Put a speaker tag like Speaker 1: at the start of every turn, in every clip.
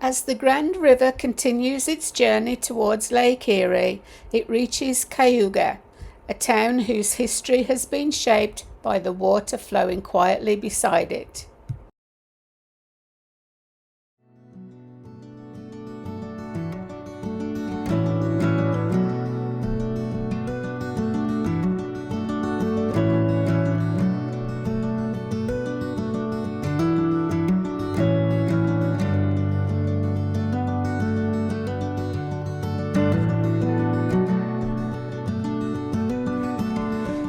Speaker 1: As the Grand River continues its journey towards Lake Erie, it reaches Cayuga, a town whose history has been shaped by the water flowing quietly beside it.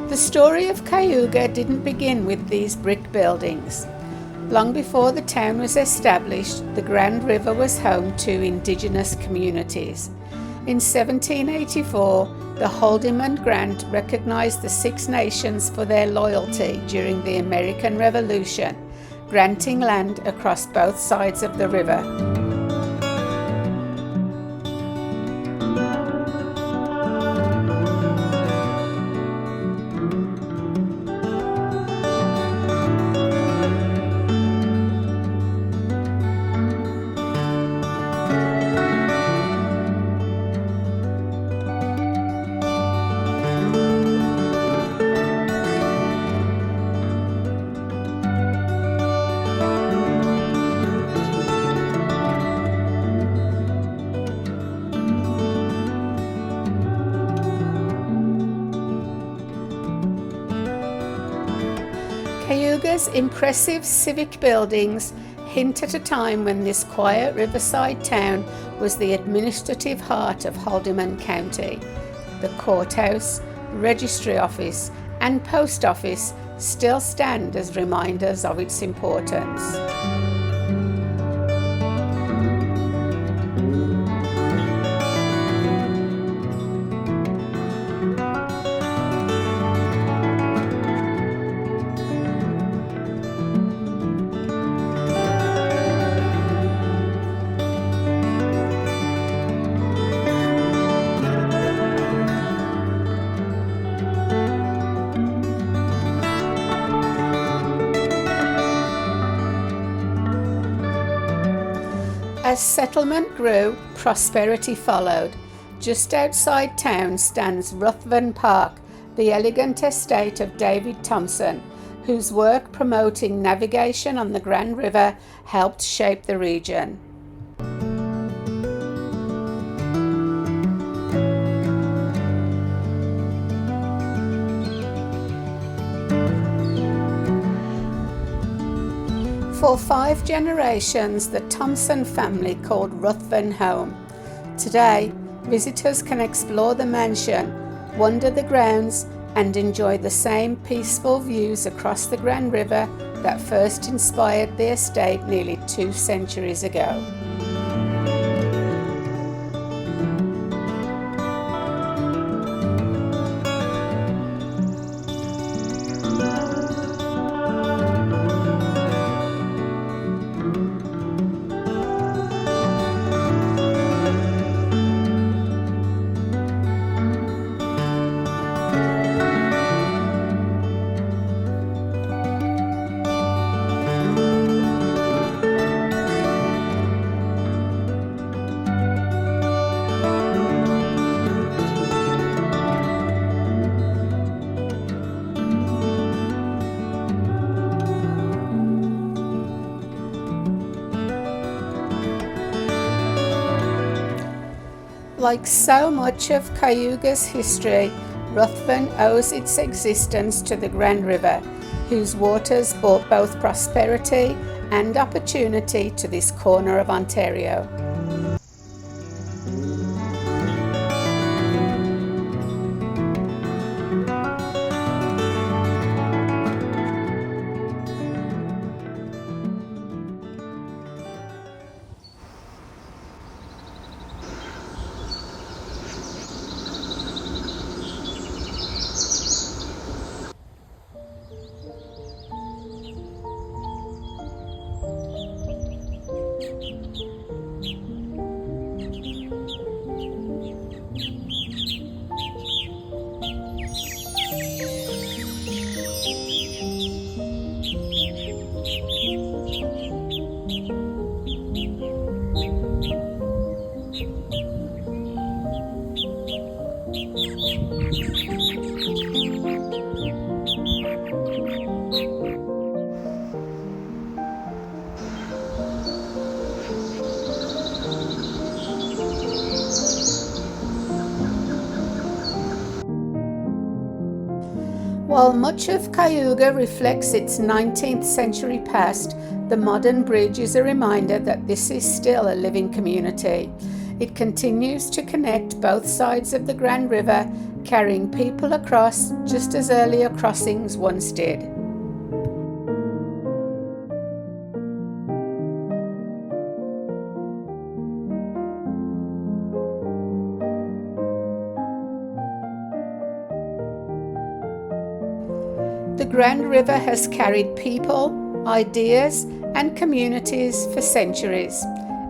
Speaker 1: The story of Cayuga didn't begin with these brick buildings. Long before the town was established, the Grand River was home to indigenous communities. In 1784, the Haldimand Grant recognized the Six Nations for their loyalty during the American Revolution, granting land across both sides of the river. Cayuga's impressive civic buildings hint at a time when this quiet riverside town was the administrative heart of Haldimand County. The Courthouse, registry office, and post office still stand as reminders of its importance. As settlement grew, prosperity followed. Just outside town stands Ruthven Park, the elegant estate of David Thompson, whose work promoting navigation on the Grand River helped shape the region. For 5 generations, the Thompson family called Ruthven home. Today, visitors can explore the mansion, wander the grounds, and enjoy the same peaceful views across the Grand River that first inspired the estate nearly 2 centuries ago. Like so much of Cayuga's history, Ruthven owes its existence to the Grand River, whose waters brought both prosperity and opportunity to this corner of Ontario. While much of Cayuga reflects its 19th century past, the modern bridge is a reminder that this is still a living community. It continues to connect both sides of the Grand River, carrying people across just as earlier crossings once did. The Grand River has carried people, ideas, and communities for centuries.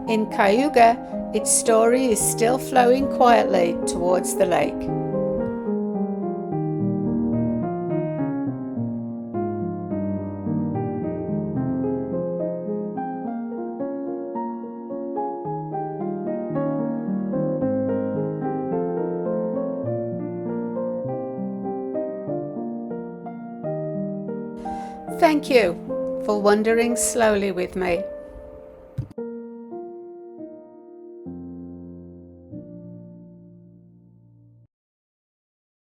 Speaker 1: In Cayuga, its story is still flowing quietly towards the lake. Thank you for wandering slowly with me.